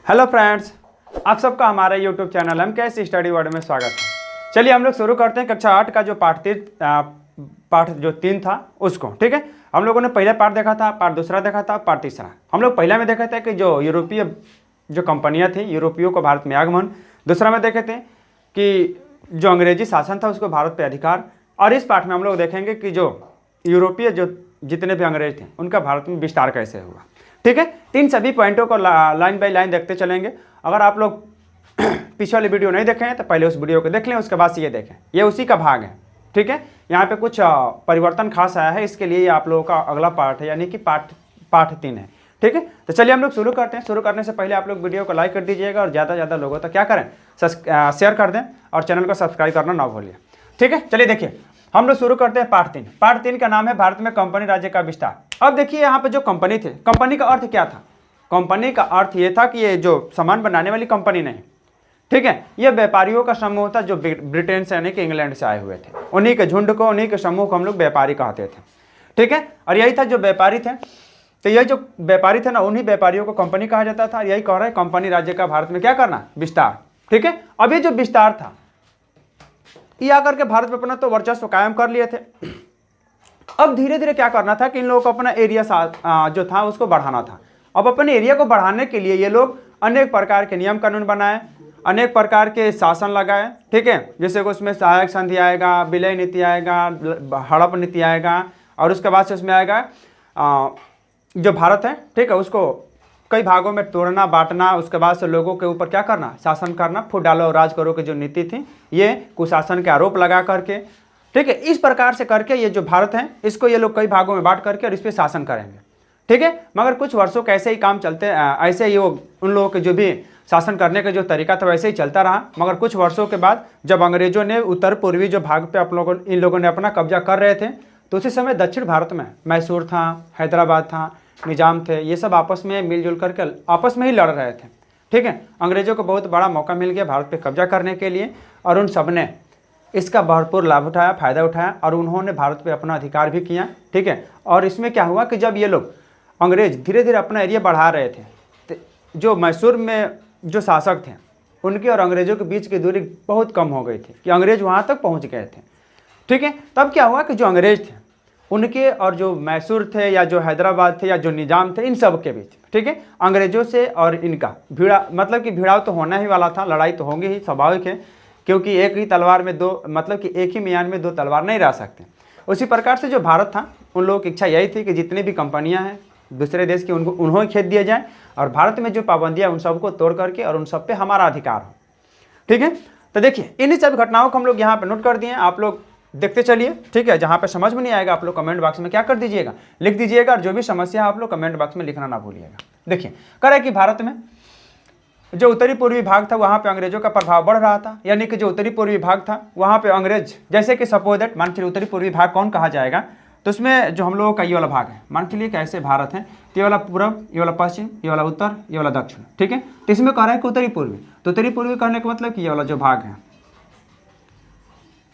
Hello friends, आप सबका हमारे YouTube channel MKS study world में स्वागत है। चलिए हम लोग शुरू करते हैं कक्षा 8 का जो पाठ जो 3 था उसको। ठीक है, हम लोगों ने पहला पार्ट देखा था, पार्ट दूसरा देखा था, पार्ट तीसरा। हम लोग पहला में देखे थे कि जो यूरोपीय जो कंपनियां थी, यूरोपियों को भारत में आगमन। दूसरा में देखे थे कि जो अंग्रेजी शासन था उसको भारत पे अधिकार। और इस पाठ में हम लोग देखेंगे कि जो यूरोपीय जो जितने भी अंग्रेज थे उनका भारत में विस्तार कैसे हुआ। ठीक है, तीन सभी पॉइंटों को लाइन बाय लाइन देखते चलेंगे। अगर आप लोग पिछले वाली वीडियो नहीं देखे हैं तो पहले उस वीडियो को देख लें, उसके बाद से ये देखें, ये उसी का भाग है। ठीक है, यहाँ पे कुछ परिवर्तन खास आया है, इसके लिए ये आप लोगों का अगला पार्ट है, यानी कि पाठ 3 है। ठीक है, तो चलिए हम लोग शुरू करते हैं। शुरू करने से पहले आप लोग वीडियो को लाइक कर दीजिएगा और ज़्यादा से ज़्यादा लोगों तक क्या करें, शेयर कर दें और चैनल को सब्सक्राइब करना ना भूलिए। ठीक है, चलिए देखिए हम लोग शुरू करते हैं पार्ट 3। पार्ट 3 का नाम है भारत में कंपनी राज्य का विस्तार। अब देखिए यहाँ पे जो कंपनी थे, कंपनी का अर्थ क्या था? कंपनी का अर्थ ये था कि ये जो सामान बनाने वाली कंपनी नहीं, ठीक है, ये व्यापारियों का समूह था जो ब्रिटेन से यानी कि इंग्लैंड से आए हुए थे। उन्हीं के झुंड को, उन्हीं के समूह को हम लोग व्यापारी कहते थे। ठीक है, और यही था जो व्यापारी थे, तो ये जो व्यापारी थे ना, उन्हीं व्यापारियों को कंपनी कहा जाता था। यही कह रहा है कंपनी राज्य का भारत में क्या करना, विस्तार। ठीक है, अब ये जो विस्तार था ये आकर के भारत में अपना तो वर्चस्व कायम कर लिए थे। अब धीरे धीरे क्या करना था कि इन लोगों को अपना एरिया जो था उसको बढ़ाना था। अब अपने एरिया को बढ़ाने के लिए ये लोग अनेक प्रकार के नियम कानून बनाए, अनेक प्रकार के शासन लगाए। ठीक है, जैसे कि उसमें सहायक संधि आएगा, विलय नीति आएगा, हड़प नीति आएगा, और उसके बाद से उसमें आएगा जो भारत है, ठीक है, उसको कई भागों में तोड़ना, बांटना, उसके बाद से लोगों के ऊपर क्या करना, शासन करना, फूट डालो और राज करो की जो नीति थी, ये कुशासन के आरोप लगा करके, ठीक है, इस प्रकार से करके ये जो भारत है इसको ये लोग कई भागों में बांट करके और इस पर शासन करेंगे। ठीक है, मगर कुछ वर्षों के ऐसे ही काम चलते, ऐसे ही वो उन लोगों के जो भी शासन करने का जो तरीका था वैसे ही चलता रहा। मगर कुछ वर्षों के बाद जब अंग्रेजों ने उत्तर पूर्वी जो भाग पे इन लोगों ने अपना कब्जा कर रहे थे, तो उसी समय दक्षिण भारत में मैसूर था, हैदराबाद था, निजाम थे, ये सब आपस में मिलजुल करके आपस में ही लड़ रहे थे। ठीक है, अंग्रेजों को बहुत बड़ा मौका मिल गया भारत पे कब्जा करने के लिए, और उन सब ने इसका भरपूर लाभ उठाया, फ़ायदा उठाया, और उन्होंने भारत पे अपना अधिकार भी किया। ठीक है, और इसमें क्या हुआ कि जब ये लोग अंग्रेज धीरे धीरे अपना एरिया बढ़ा रहे थे, तो जो मैसूर में जो शासक थे उनके और अंग्रेजों के बीच की दूरी बहुत कम हो गई थी कि अंग्रेज वहाँ तक पहुँच गए थे। ठीक है, तब क्या हुआ कि जो अंग्रेज थे उनके और जो मैसूर थे या जो हैदराबाद थे या जो निजाम थे, इन सब के बीच, ठीक है, अंग्रेजों से और इनका मतलब कि भिड़ाव तो होना ही वाला था, लड़ाई तो होगी ही, स्वाभाविक है, क्योंकि एक ही तलवार में दो, मतलब कि एक ही मियान में दो तलवार नहीं रह सकते। उसी प्रकार से जो भारत था, उन लोगों की इच्छा यही थी कि जितनी भी कंपनियां हैं दूसरे देश की उन्होंने खेत दिए जाए, और भारत में जो पाबंदियां उन सबको तोड़ करके और उन सब पे हमारा अधिकार हो। ठीक है, तो देखिए इन्हीं सब घटनाओं को हम लोग यहाँ पर नोट कर दिए, आप लोग देखते चलिए। ठीक है, जहाँ पे समझ में नहीं आएगा आप लोग कमेंट बॉक्स में क्या कर दीजिएगा, लिख दीजिएगा, और जो भी समस्या है आप लोग कमेंट बॉक्स में लिखना ना भूलिएगा। देखिए कह रहे कि भारत में जो उत्तरी पूर्वी भाग था वहाँ पे अंग्रेजों का प्रभाव बढ़ रहा था, यानी कि जो उत्तरी पूर्वी भाग था वहाँ पे अंग्रेज, जैसे कि सपोज दैट मान चलिए उत्तरी पूर्वी भाग कौन कहा जाएगा, तो उसमें जो हम लोगों का ये वाला भाग है, मान चलिए कैसे भारत है, तो ये वाला पूर्व, ये वाला पश्चिम, ये वाला उत्तर, ये वाला दक्षिण। ठीक है, तो इसमें कह रहा है कि उत्तरी पूर्वी, तो उत्तरी पूर्वी करने का मतलब कि ये वाला जो भाग है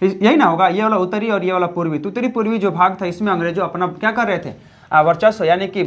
यही ना होगा, ये वाला उत्तरी और ये वाला पूर्वी। तो उत्तरी पूर्वी जो भाग था इसमें अंग्रेजों अपना क्या कर रहे थे, वर्चस्व, यानी कि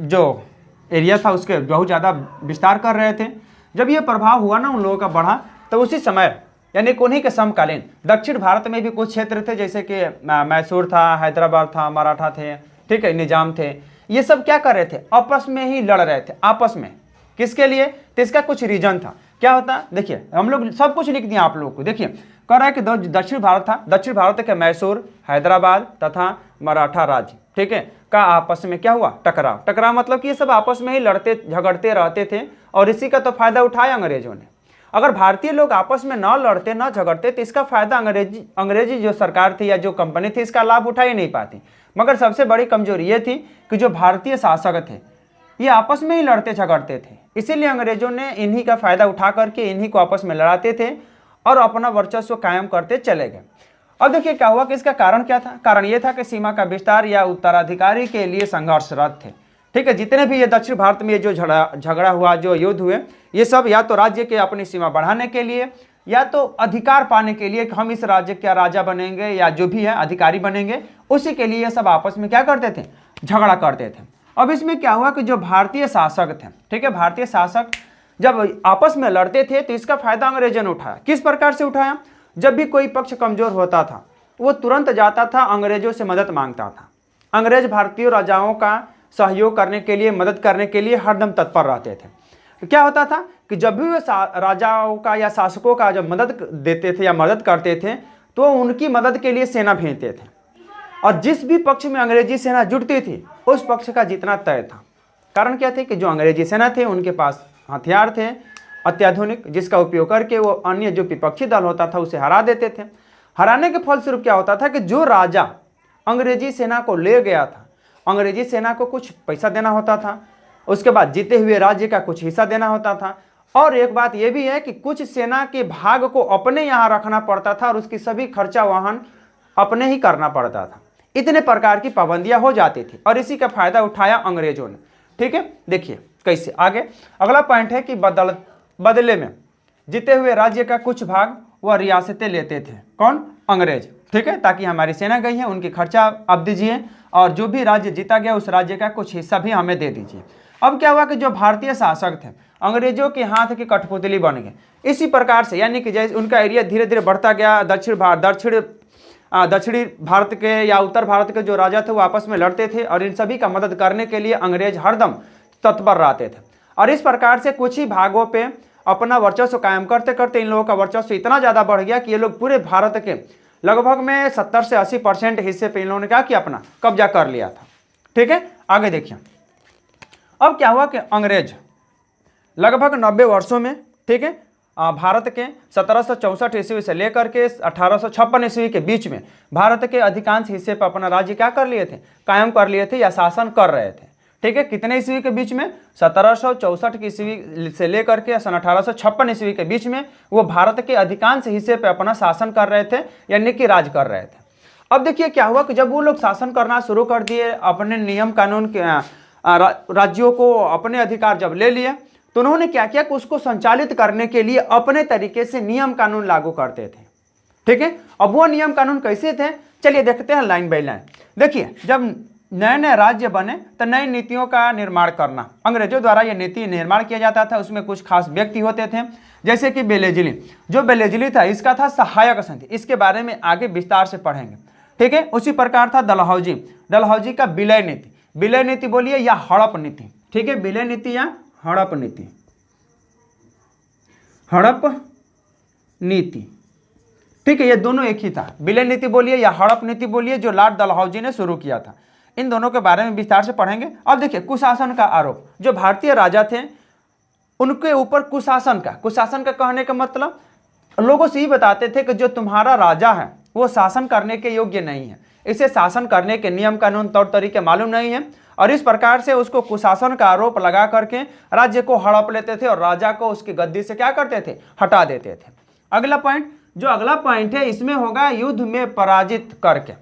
जो एरिया था उसके बहुत ज़्यादा विस्तार कर रहे थे। जब ये प्रभाव हुआ ना उन लोगों का बढ़ा, तो उसी समय यानी कि उन्हीं के समकालीन दक्षिण भारत में भी कुछ क्षेत्र थे, जैसे कि मैसूर था, हैदराबाद था, मराठा थे, ठीक है, निजाम थे, ये सब क्या कर रहे थे, आपस में ही लड़ रहे थे, आपस में। किसके लिए? तो इसका कुछ रीजन था। क्या होता, देखिए हम लोग सब कुछ लिख दिया आप लोगों को। देखिए कह रहा है कि दक्षिण भारत था, दक्षिण भारत के मैसूर, हैदराबाद तथा मराठा राज्य, ठीक है, का आपस में क्या हुआ, टकराव। टकराव मतलब कि ये सब आपस में ही लड़ते झगड़ते रहते थे, और इसी का तो फायदा उठाया अंग्रेजों ने। अगर भारतीय लोग आपस में न लड़ते न झगड़ते तो इसका फायदा अंग्रेजी जो सरकार थी या जो कंपनी थी इसका लाभ उठा ही नहीं पाती। मगर सबसे बड़ी कमजोरी ये थी कि जो भारतीय शासक थे ये आपस में ही लड़ते झगड़ते थे, इसीलिए अंग्रेजों ने इन्हीं का फायदा उठा करके इन्हीं को आपस में लड़ाते थे और अपना वर्चस्व कायम करते चले गए। अब देखिए क्या हुआ कि इसका कारण क्या था। कारण ये था कि सीमा का विस्तार या उत्तराधिकारी के लिए संघर्षरत थे। ठीक है, जितने भी ये दक्षिण भारत में ये जो झगड़ा हुआ, जो युद्ध हुए, ये सब या तो राज्य के अपनी सीमा बढ़ाने के लिए या तो अधिकार पाने के लिए कि हम इस राज्य का राजा बनेंगे या जो भी है अधिकारी बनेंगे, उसी के लिए ये सब आपस में क्या करते थे, झगड़ा करते थे। अब इसमें क्या हुआ कि जो भारतीय शासक थे, ठीक है, भारतीय शासक जब आपस में लड़ते थे तो इसका फायदा अंग्रेजों ने उठाया। किस प्रकार से उठाया? जब भी कोई पक्ष कमजोर होता था वो तुरंत जाता था अंग्रेजों से मदद मांगता था। अंग्रेज भारतीय राजाओं का सहयोग करने के लिए, मदद करने के लिए हरदम तत्पर रहते थे। तो क्या होता था कि जब भी वे राजाओं का या शासकों का जब मदद देते थे या मदद करते थे तो उनकी मदद के लिए सेना भेजते थे, और जिस भी पक्ष में अंग्रेजी सेना जुटती थी उस पक्ष का जीतना तय था। कारण क्या थे कि जो अंग्रेजी सेना थे उनके पास हथियार थे अत्याधुनिक, जिसका उपयोग करके वो अन्य जो विपक्षी दल होता था उसे हरा देते थे। हराने के फलस्वरूप क्या होता था कि जो राजा अंग्रेजी सेना को ले गया था, अंग्रेजी सेना को कुछ पैसा देना होता था, उसके बाद जीते हुए राज्य का कुछ हिस्सा देना होता था, और एक बात यह भी है कि कुछ सेना के भाग को अपने यहाँ रखना पड़ता था और उसकी सभी खर्चा वहन अपने ही करना पड़ता था। इतने प्रकार की पाबंदियां हो जाती थी और इसी का फायदा उठाया अंग्रेजों ने। ठीक है, देखिए कैसे आगे। अगला पॉइंट है कि बदले में जीते हुए राज्य का कुछ भाग वह रियासतें लेते थे। कौन? अंग्रेज। ठीक है, ताकि हमारी सेना गई है उनकी खर्चा आप दीजिए और जो भी राज्य जीता गया उस राज्य का कुछ हिस्सा भी हमें दे दीजिए। अब क्या हुआ कि जो भारतीय शासक थे अंग्रेजों के हाथ की कठपुतली बन गए। इसी प्रकार से यानी कि जैसे उनका एरिया धीरे धीरे बढ़ता गया, दक्षिणी भारत के या उत्तर भारत के जो राजा थे वो आपस में लड़ते थे और इन सभी का मदद करने के लिए अंग्रेज हरदम तत्पर रहते थे। और इस प्रकार से कुछ ही भागों पे अपना वर्चस्व कायम करते करते इन लोगों का वर्चस्व इतना ज़्यादा बढ़ गया कि ये लोग पूरे भारत के लगभग में 70 से 80% हिस्से पे इन लोगों ने क्या किया, अपना कब्जा कर लिया था। ठीक है, आगे देखिए। अब क्या हुआ कि अंग्रेज लगभग 90 वर्षों में, ठीक है, भारत के 1764 ईस्वी से लेकर के 1856 ईस्वी के बीच में भारत के अधिकांश हिस्से पर अपना राज्य क्या कर लिए थे, कायम कर लिए थे या शासन कर रहे थे। ठीक है, कितने ईस्वी के बीच में? 1764 ईस्वी से लेकर के सन 1856 ईस्वी के बीच में वो भारत के अधिकांश हिस्से पर अपना शासन कर रहे थे, यानी कि राज कर रहे थे। अब देखिए क्या हुआ कि जब वो लोग शासन करना शुरू कर दिए, अपने नियम कानून के राज्यों को अपने अधिकार जब ले लिए, तो उन्होंने क्या किया कि उसको संचालित करने के लिए अपने तरीके से नियम कानून लागू करते थे। ठीक है, अब वो नियम कानून कैसे थे, चलिए देखते हैं लाइन बाय लाइन। देखिए, जब नए नए राज्य बने तो नई नीतियों का निर्माण करना, अंग्रेजों द्वारा यह नीति निर्माण किया जाता था। उसमें कुछ खास व्यक्ति होते थे, जैसे कि बेलेजली। जो बेलेजली था इसका था सहायक संधि, इसके बारे में आगे विस्तार से पढ़ेंगे। ठीक है, उसी प्रकार था डलहौजी। डलहौजी का विलय नीति, विलय नीति बोलिए या हड़प नीति। ठीक है, विलय नीति या हड़प नीति, हड़प नीति। ठीक है, ये दोनों एक ही था, विलय नीति बोलिए या हड़प नीति बोलिए, जो लॉर्ड डलहौजी ने शुरू किया था। इन दोनों के बारे में विस्तार से पढ़ेंगे। अब देखिए, कुशासन का आरोप, जो भारतीय राजा थे उनके ऊपर कुशासन का कहने का मतलब लोगों से ही बताते थे कि जो तुम्हारा राजा है वो शासन करने के योग्य नहीं है, इसे शासन करने के नियम कानून तौर तरीके मालूम नहीं है, और इस प्रकार से उसको कुशासन का आरोप लगा करके राज्य को हड़प लेते थे और राजा को उसकी गद्दी से क्या करते थे, हटा देते थे। अगला पॉइंट है, इसमें होगा युद्ध में पराजित करके।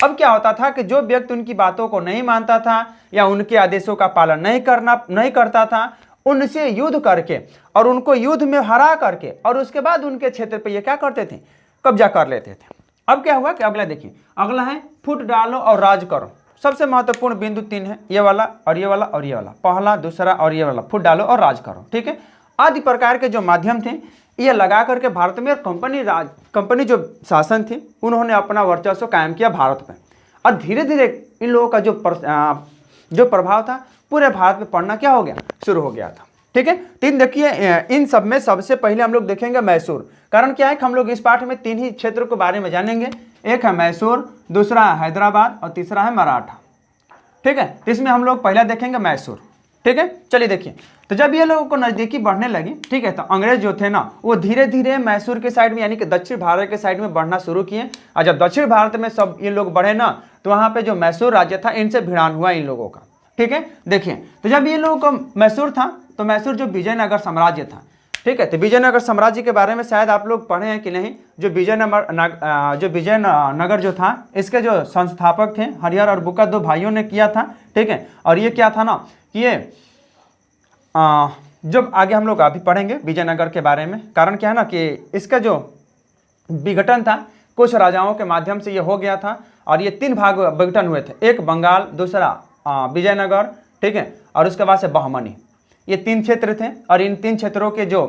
अब क्या होता था कि जो व्यक्ति उनकी बातों को नहीं मानता था या उनके आदेशों का पालन नहीं करता था, उनसे युद्ध करके और उनको युद्ध में हरा करके और उसके बाद उनके क्षेत्र पे ये क्या करते थे, कब्जा कर लेते थे। अब क्या हुआ कि अगला देखिए, अगला है फुट डालो और राज करो। सबसे महत्वपूर्ण बिंदु 3 है, ये वाला और ये वाला और ये वाला, पहला, दूसरा और ये वाला, फुट डालो और राज करो। ठीक है, आदि प्रकार के जो माध्यम थे ये लगा करके भारत में कंपनी जो शासन थी उन्होंने अपना वर्चस्व कायम किया भारत में, और धीरे धीरे इन लोगों का जो प्रभाव था पूरे भारत में पड़ना क्या हो गया, शुरू हो गया था। ठीक है, 3 देखिए, इन सब में सबसे पहले हम लोग देखेंगे मैसूर। कारण क्या है कि हम लोग इस पाठ में 3 ही क्षेत्रों के बारे में जानेंगे, एक है मैसूर, दूसरा है हैदराबाद और तीसरा है मराठा। ठीक है, इसमें हम लोग पहला देखेंगे मैसूर। ठीक है, चलिए देखिए, तो जब ये लोगों को नज़दीकी बढ़ने लगी, ठीक है, तो अंग्रेज जो थे ना वो धीरे धीरे मैसूर के साइड में यानी कि दक्षिण भारत के साइड में बढ़ना शुरू किए। और जब दक्षिण भारत में सब ये लोग बढ़े ना तो वहाँ पे जो मैसूर राज्य था इनसे भिड़ान हुआ इन लोगों का। ठीक है, देखिए, तो जब ये लोगों को मैसूर था तो मैसूर जो विजयनगर साम्राज्य था, ठीक है, तो विजयनगर साम्राज्य के बारे में शायद आप लोग पढ़े हैं कि नहीं। जो विजयनगर जो था इसके जो संस्थापक थे हरिहर और बुक्का, 2 भाइयों ने किया था। ठीक है, और ये क्या था ना कि ये जब आगे हम लोग अभी पढ़ेंगे विजयनगर के बारे में। कारण क्या है ना कि इसका जो विघटन था कुछ राजाओं के माध्यम से ये हो गया था और ये 3 भाग विघटन हुए थे, एक बंगाल, दूसरा विजयनगर, ठीक है, और उसके बाद से बहमनी। ये 3 क्षेत्र थे और इन 3 क्षेत्रों के जो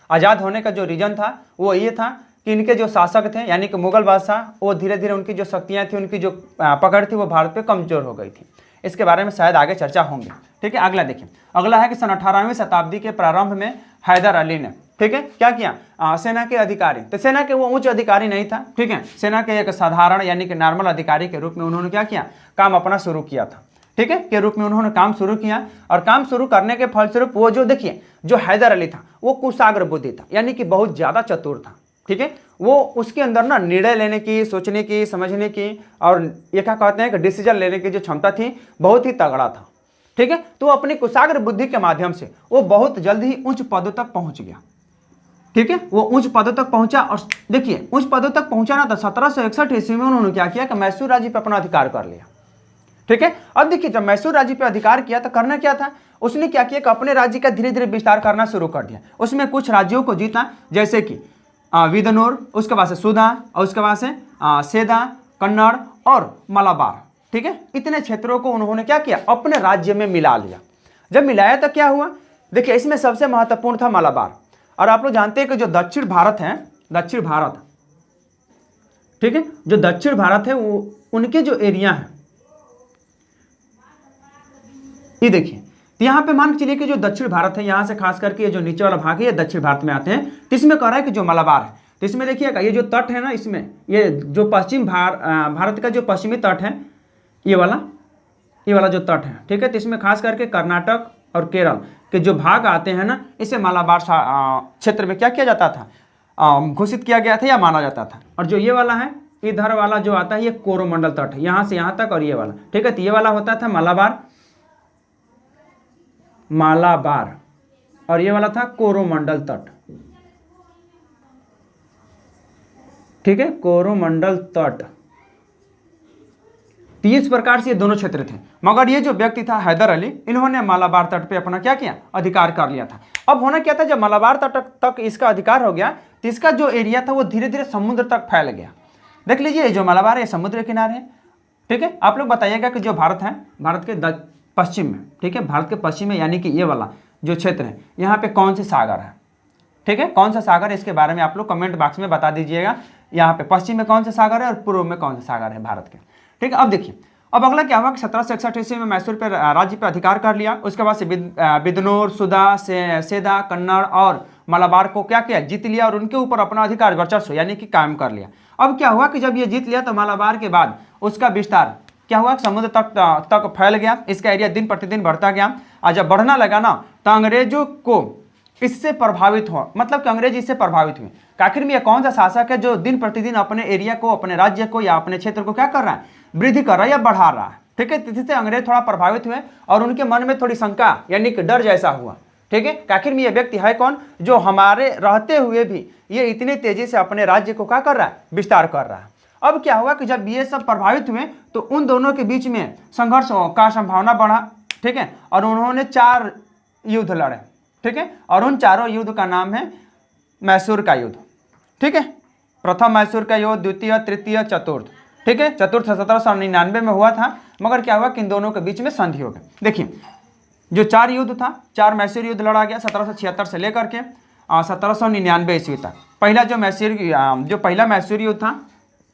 आज़ाद होने का जो रीजन था वो ये था कि इनके जो शासक थे यानी कि मुगल बादशाह, वो धीरे धीरे उनकी जो शक्तियाँ थी, उनकी जो पकड़ थी वो भारत पे कमज़ोर हो गई थी। इसके बारे में शायद आगे चर्चा होंगी। ठीक है, अगला देखिए, अगला है कि सन 18वीं शताब्दी के प्रारंभ में हैदर अली ने, ठीक है, क्या किया, सेना के अधिकारी, तो सेना के वो उच्च अधिकारी नहीं था, ठीक है, सेना के एक साधारण यानी कि नॉर्मल अधिकारी के रूप में उन्होंने क्या किया, काम अपना शुरू किया था। ठीक है, के रूप में उन्होंने काम शुरू किया और काम शुरू करने के फलस्वरूप वो जो देखिए जो हैदर अली था वो कुशाग्र बुद्धि था, यानी कि बहुत ज़्यादा चतुर था। ठीक है, वो उसके अंदर ना निर्णय लेने की, सोचने की, समझने की और ये क्या कहते हैं कि डिसीजन लेने की जो क्षमता थी बहुत ही तगड़ा था। ठीक है, तो अपनी कुशाग्र बुद्धि के माध्यम से वो बहुत जल्द ही उच्च पदों तक पहुंच गया। ठीक है, वो उच्च पदों तक पहुंचा और देखिए उच्च पदों तक पहुंचा ना तो 1761 ईस्वी में उन्होंने क्या किया कि मैसूर राज्य पर अपना अधिकार कर लिया। ठीक है, अब देखिए जब मैसूर राज्य पे अधिकार किया तो करना क्या था, उसने क्या किया कि अपने राज्य का धीरे धीरे विस्तार करना शुरू कर दिया। उसमें कुछ राज्यों को जीता, जैसे कि विदनौर, उसके बाद से सुधा और उसके बाद से सेदा, कन्नड़ और मलाबार। ठीक है, इतने क्षेत्रों को उन्होंने क्या किया, अपने राज्य में मिला लिया। जब मिलाया तो क्या हुआ, देखिए इसमें सबसे महत्वपूर्ण था मलाबार। और आप लोग जानते हैं कि जो दक्षिण भारत है, दक्षिण भारत, ठीक है, जो दक्षिण भारत है वो उनके जो एरिया है, ये देखिए, तो यहाँ पे मान के चलिए कि जो दक्षिण भारत है, यहाँ से खास करके ये जो नीचे वाला भाग है ये दक्षिण भारत में आते हैं। तो इसमें कह रहा है कि जो मलाबार है, तो इसमें देखिएगा ये जो तट है ना, इसमें ये जो पश्चिम भारत का जो पश्चिमी तट है, ये वाला जो तट है, ठीक है, तो इसमें खास करके कर्नाटक और केरल के जो भाग आते हैं ना, इसे मलाबार क्षेत्र में क्या किया जाता था, घोषित किया गया था या माना जाता था। और जो ये वाला है, इधर वाला जो आता है ये कोरोमंडल तट है, यहाँ से यहाँ तक, और ये वाला, ठीक है, तो ये वाला होता था मालाबार और ये वाला था कोरोमंडल तट। ठीक है, कोरोमंडल तट। तो इस प्रकार से ये दोनों क्षेत्र थे, मगर ये जो व्यक्ति था हैदर अली, इन्होंने मालाबार तट पे अपना क्या किया, अधिकार कर लिया था। अब होना क्या था, जब मालाबार तट तक इसका अधिकार हो गया तो इसका जो एरिया था वो धीरे धीरे समुद्र तक फैल गया। देख लीजिए जो मलाबार है समुद्र के किनारे है। ठीक है, आप लोग बताइएगा कि जो भारत है, भारत के पश्चिम में, ठीक है, भारत के पश्चिम में यानी कि ये वाला जो क्षेत्र है, यहाँ पे कौन से सागर है, ठीक है, कौन सा सागर है, इसके बारे में आप लोग कमेंट बॉक्स में बता दीजिएगा। यहाँ पे पश्चिम में कौन सा सागर है और पूर्व में कौन सा सागर है भारत के। ठीक है, अब देखिए, अब अगला क्या हुआ कि 1761 ईस्वी में मैसूर पर राज्य पे अधिकार कर लिया। उसके बाद से बिदनौर, सुधा, सेदा, कन्नड़ और मलाबार को क्या किया, जीत लिया और उनके ऊपर अपना अधिकार वर्चस्व यानी कि कायम कर लिया। अब क्या हुआ कि जब ये जीत लिया तो मलाबार के बाद उसका विस्तार क्या हुआ, समुद्र तक फैल गया। इसका एरिया दिन प्रतिदिन बढ़ता गया और जब बढ़ना लगा ना तो अंग्रेजों को इससे प्रभावित हो, मतलब कि अंग्रेज इससे प्रभावित हुए। आखिर में यह कौन सा शासक है जो दिन प्रतिदिन अपने एरिया को, अपने राज्य को या अपने क्षेत्र को क्या कर रहा है, वृद्धि कर रहा है या बढ़ा रहा है। ठीक है, इससे अंग्रेज थोड़ा प्रभावित हुए और उनके मन में थोड़ी शंका यानी कि डर जैसा हुआ। ठीक है, आखिर में यह व्यक्ति है कौन जो हमारे रहते हुए भी ये इतनी तेजी से अपने राज्य को क्या कर रहा है, विस्तार कर रहा है। अब क्या हुआ कि जब ये सब प्रभावित हुए तो उन दोनों के बीच में संघर्ष का संभावना बढ़ा। ठीक है, और उन्होंने 4 युद्ध लड़े। ठीक है, और उन चारों युद्ध का नाम है मैसूर का युद्ध। ठीक है, प्रथम मैसूर का युद्ध, द्वितीय, तृतीय, चतुर्थ। ठीक है, चतुर्थ 1799 में हुआ था, मगर क्या हुआ कि इन दोनों के बीच में संधि हो गई। देखिए जो 4 युद्ध था, 4 मैसूर युद्ध लड़ा गया 1776 से लेकर के 1799 ईस्वी तक। पहला जो पहला मैसूर युद्ध था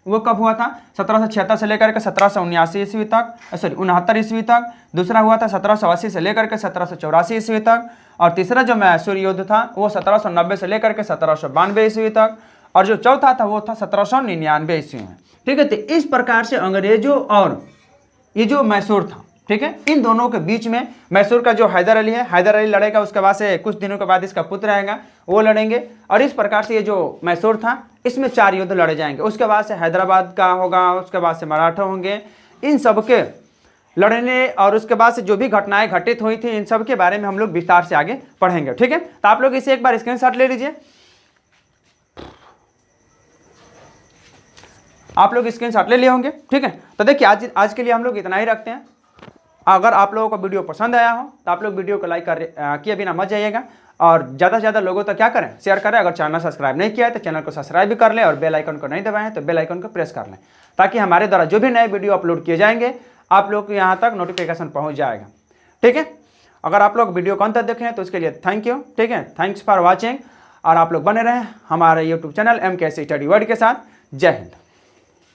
वो कब हुआ था, 1776 से लेकर के 1779 ईस्वी तक, 69 ईस्वी तक। दूसरा हुआ था 1780 से लेकर के 1784 ईस्वी तक। और तीसरा जो मैसूर युद्ध था वो 1790 से लेकर के 1792 ईस्वी तक। और जो चौथा था वो था 1799 ईस्वी में। ठीक है, तो इस प्रकार से अंग्रेजों और ये जो मैसूर था, ठीक है, इन दोनों के बीच में मैसूर का जो हैदर अली है, हैदर अली लड़ेगा, उसके बाद से कुछ दिनों के बाद इसका पुत्र आएगा वो लड़ेंगे। और इस प्रकार से ये जो मैसूर था इसमें 4 युद्ध लड़े जाएंगे। उसके बाद से हैदराबाद का होगा, उसके बाद से मराठा होंगे। इन सब के लड़ने और उसके बाद से जो भी घटनाएं घटित हुई थी इन सब के बारे में हम लोग विस्तार से आगे पढ़ेंगे। ठीक है, तो आप लोग इसे एक बार स्क्रीनशॉट ले लीजिए। आप लोग स्क्रीनशॉट ले लिए होंगे। ठीक है, तो देखिए आज के लिए हम लोग इतना ही रखते हैं। अगर आप लोगों को वीडियो पसंद आया हो तो आप लोग वीडियो को लाइक किए बिना मत जाइएगा और ज़्यादा से ज़्यादा लोगों तक क्या करें, शेयर करें। अगर चैनल सब्सक्राइब नहीं किया है तो चैनल को सब्सक्राइब भी कर लें और बेल आइकन को नहीं दबाएं तो बेल आइकन को प्रेस कर लें, ताकि हमारे द्वारा जो भी नए वीडियो अपलोड किए जाएंगे आप लोग को यहाँ तक नोटिफिकेशन पहुँच जाएगा। ठीक है, अगर आप लोग वीडियो को अंत तक देखें तो उसके लिए थैंक यू, ठीक है, थैंक्स फॉर वॉचिंग। और आप लोग बने रहें हमारे YouTube channel MKS study world के साथ। जय हिंद।